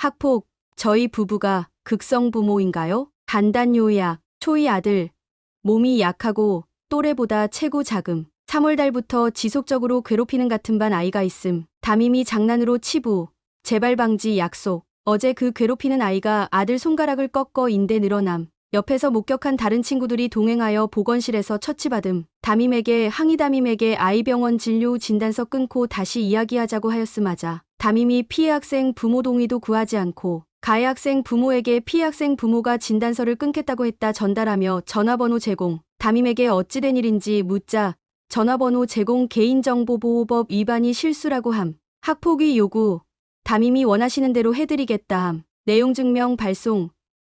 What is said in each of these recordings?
학폭, 저희 부부가 극성 부모인가요? 간단 요약, 초이 아들, 몸이 약하고 또래보다 체구 작음. 3월달부터 지속적으로 괴롭히는 같은 반 아이가 있음. 담임이 장난으로 치부, 재발 방지 약속. 어제 그 괴롭히는 아이가 아들 손가락을 꺾어 인대 늘어남. 옆에서 목격한 다른 친구들이 동행하여 보건실에서 처치받음. 담임에게 아이병원 진료 후 진단서 끊고 다시 이야기하자고 하였음하자 담임이 피해 학생 부모 동의도 구하지 않고 가해 학생 부모에게 피해 학생 부모가 진단서를 끊겠다고 했다 전달하며 전화번호 제공. 담임에게 어찌된 일인지 묻자 전화번호 제공 개인정보보호법 위반이 실수라고 함. 학폭위 요구. 담임이 원하시는 대로 해드리겠다 함. 내용 증명 발송.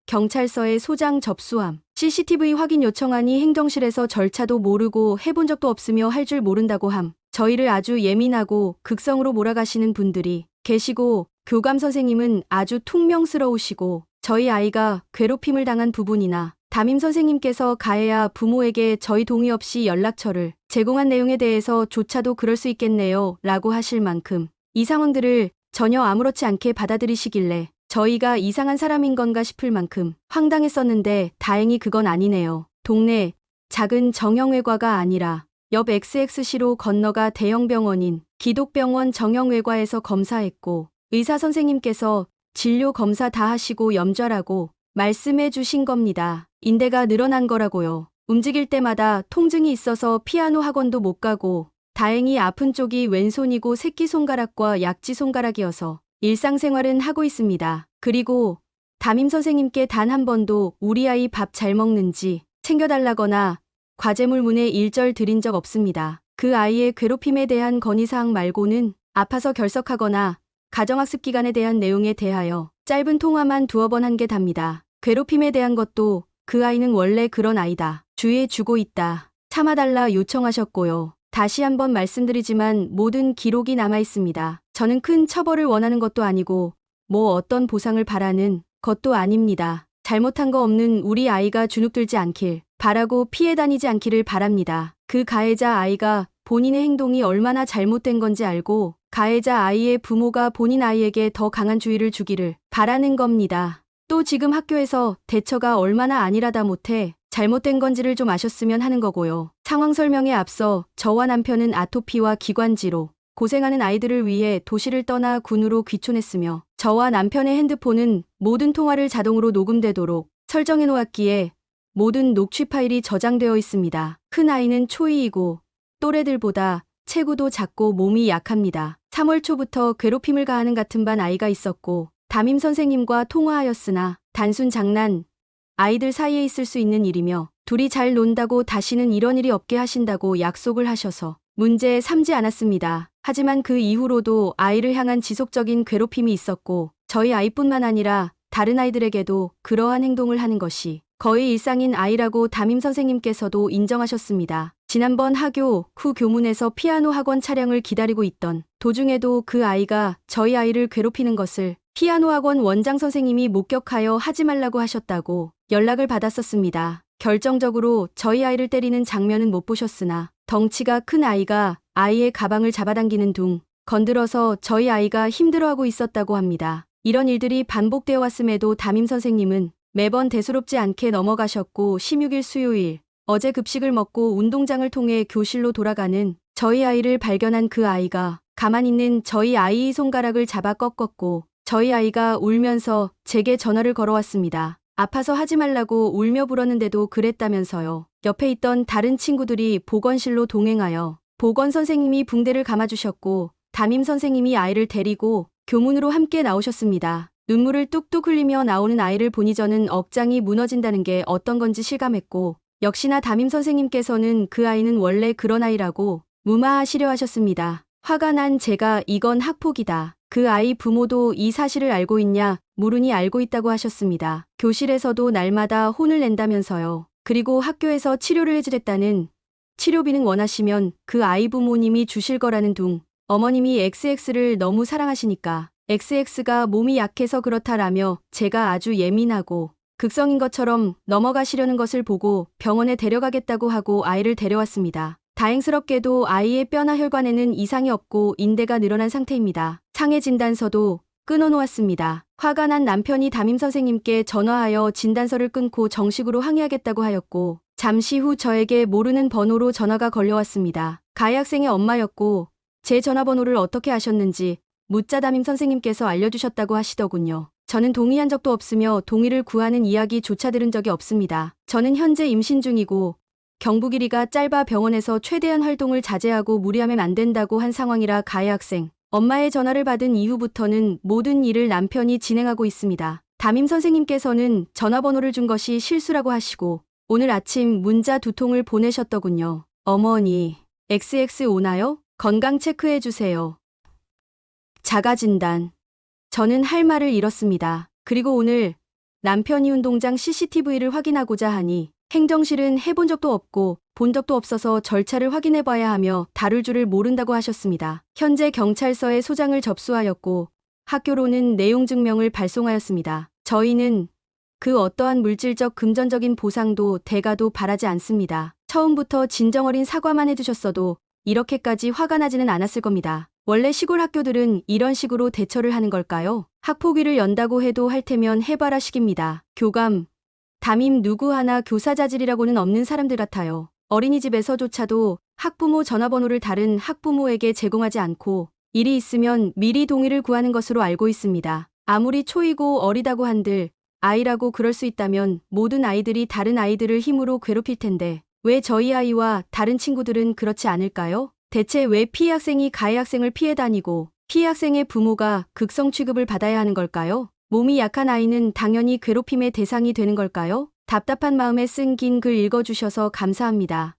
경찰서에 소장 접수함. CCTV 확인 요청하니 행정실에서 절차도 모르고 해본 적도 없으며 할 줄 모른다고 함. 저희를 아주 예민하고 극성으로 몰아가시는 분들이 계시고 교감 선생님은 아주 퉁명스러우시고 저희 아이가 괴롭힘을 당한 부분이나 담임 선생님께서 가해야 부모에게 저희 동의 없이 연락처를 제공한 내용에 대해서 조차도 그럴 수 있겠네요 라고 하실 만큼 이 상황들을 전혀 아무렇지 않게 받아들이시길래 저희가 이상한 사람인 건가 싶을 만큼 황당했었는데 다행히 그건 아니네요. 동네 작은 정형외과가 아니라 옆 XX시로 건너가 대형병원인 기독병원 정형외과에서 검사했고 의사 선생님께서 진료 검사 다 하시고 염좌라고 말씀해 주신 겁니다. 인대가 늘어난 거라고요. 움직일 때마다 통증이 있어서 피아노 학원도 못 가고 다행히 아픈 쪽이 왼손이고 새끼손가락과 약지손가락이어서 일상생활은 하고 있습니다. 그리고 담임 선생님께 단 한 번도 우리 아이 밥 잘 먹는지 챙겨달라거나 과제물 문에 일절 드린 적 없습니다. 그 아이의 괴롭힘에 대한 건의사항 말고는 아파서 결석하거나 가정학습 기간에 대한 내용에 대하여 짧은 통화만 두어 번 한 게 답니다. 괴롭힘에 대한 것도 그 아이는 원래 그런 아이다. 주의해 주고 있다. 참아달라 요청하셨고요. 다시 한번 말씀드리지만 모든 기록이 남아 있습니다. 저는 큰 처벌을 원하는 것도 아니고 뭐 어떤 보상을 바라는 것도 아닙니다. 잘못한 거 없는 우리 아이가 주눅들지 않길 바라고 피해 다니지 않기를 바랍니다. 그 가해자 아이가 본인의 행동이 얼마나 잘못된 건지 알고 가해자 아이의 부모가 본인 아이에게 더 강한 주의를 주기를 바라는 겁니다. 또 지금 학교에서 대처가 얼마나 안일하다 못해 잘못된 건지를 좀 아셨으면 하는 거고요. 상황 설명에 앞서 저와 남편은 아토피와 기관지로 고생하는 아이들을 위해 도시를 떠나 군으로 귀촌했으며 저와 남편의 핸드폰은 모든 통화를 자동으로 녹음되도록 설정해 놓았기에 모든 녹취 파일이 저장되어 있습니다. 큰 아이는 초2이고 또래들보다 체구도 작고 몸이 약합니다. 3월 초부터 괴롭힘을 가하는 같은 반 아이가 있었고 담임 선생님과 통화하였으나 단순 장난, 아이들 사이에 있을 수 있는 일이며 둘이 잘 논다고 다시는 이런 일이 없게 하신다고 약속을 하셔서 문제 삼지 않았습니다. 하지만 그 이후로도 아이를 향한 지속적인 괴롭힘이 있었고 저희 아이뿐만 아니라 다른 아이들에게도 그러한 행동을 하는 것이 거의 일상인 아이라고 담임 선생님께서도 인정하셨습니다. 지난번 하교 후 교문에서 피아노 학원 차량을 기다리고 있던 도중에도 그 아이가 저희 아이를 괴롭히는 것을 피아노 학원 원장 선생님이 목격하여 하지 말라고 하셨다고 연락을 받았었습니다. 결정적으로 저희 아이를 때리는 장면은 못 보셨으나 덩치가 큰 아이가 아이의 가방을 잡아당기는 둥 건드려서 저희 아이가 힘들어하고 있었다고 합니다. 이런 일들이 반복되어 왔음에도 담임 선생님은 매번 대수롭지 않게 넘어가셨고 16일 수요일 어제 급식을 먹고 운동장을 통해 교실로 돌아가는 저희 아이를 발견한 그 아이가 가만히 있는 저희 아이의 손가락을 잡아 꺾었고 저희 아이가 울면서 제게 전화를 걸어왔습니다. 아파서 하지 말라고 울며 불었는데도 그랬다면서요. 옆에 있던 다른 친구들이 보건실로 동행하여 보건 선생님이 붕대를 감아주셨고 담임 선생님이 아이를 데리고 교문으로 함께 나오셨습니다. 눈물을 뚝뚝 흘리며 나오는 아이를 보니 저는 억장이 무너진다는 게 어떤 건지 실감했고 역시나 담임 선생님께서는 그 아이는 원래 그런 아이라고 무마하시려 하셨습니다. 화가 난 제가 이건 학폭이다. 그 아이 부모도 이 사실을 알고 있냐 물으니 알고 있다고 하셨습니다. 교실에서도 날마다 혼을 낸다면서요. 그리고 학교에서 치료를 해주겠다는 치료비는 원하시면 그 아이 부모님이 주실 거라는 둥. 어머님이 XX를 너무 사랑하시니까 XX가 몸이 약해서 그렇다라며 제가 아주 예민하고 극성인 것처럼 넘어가시려는 것을 보고 병원에 데려가겠다고 하고 아이를 데려왔습니다. 다행스럽게도 아이의 뼈나 혈관에는 이상이 없고 인대가 늘어난 상태입니다. 상해 진단서도 끊어놓았습니다. 화가 난 남편이 담임 선생님께 전화하여 진단서를 끊고 정식으로 항의하겠다고 하였고 잠시 후 저에게 모르는 번호로 전화가 걸려왔습니다. 가해 학생의 엄마였고 제 전화번호를 어떻게 아셨는지 묻자 담임 선생님께서 알려주셨다고 하시더군요. 저는 동의한 적도 없으며 동의를 구하는 이야기조차 들은 적이 없습니다. 저는 현재 임신 중이고 경부길이가 짧아 병원에서 최대한 활동을 자제하고 무리하면 안 된다고 한 상황이라 가해 학생 엄마의 전화를 받은 이후부터는 모든 일을 남편이 진행하고 있습니다. 담임 선생님께서는 전화번호를 준 것이 실수라고 하시고 오늘 아침 문자 2통을 보내셨더군요. 어머니, XX 오나요? 건강 체크해주세요. 자가진단. 저는 할 말을 잃었습니다. 그리고 오늘 남편이 운동장 CCTV를 확인하고자 하니 행정실은 해본 적도 없고 본 적도 없어서 절차를 확인해봐야 하며 다룰 줄을 모른다고 하셨습니다. 현재 경찰서에 소장을 접수하였고 학교로는 내용 증명을 발송하였습니다. 저희는 그 어떠한 물질적 금전적인 보상도 대가도 바라지 않습니다. 처음부터 진정어린 사과만 해주셨어도 이렇게까지 화가 나지는 않았을 겁니다. 원래 시골 학교들은 이런 식으로 대처를 하는 걸까요? 학폭위를 연다고 해도 할 테면 해봐라 식입니다. 교감, 담임 누구 하나 교사 자질이라고는 없는 사람들 같아요. 어린이집에서조차도 학부모 전화번호를 다른 학부모에게 제공하지 않고 일이 있으면 미리 동의를 구하는 것으로 알고 있습니다. 아무리 초이고 어리다고 한들 아이라고 그럴 수 있다면 모든 아이들이 다른 아이들을 힘으로 괴롭힐 텐데 왜 저희 아이와 다른 친구들은 그렇지 않을까요? 대체 왜 피해 학생이 가해 학생을 피해 다니고 피해 학생의 부모가 극성 취급을 받아야 하는 걸까요? 몸이 약한 아이는 당연히 괴롭힘의 대상이 되는 걸까요? 답답한 마음에 쓴 긴 글 읽어주셔서 감사합니다.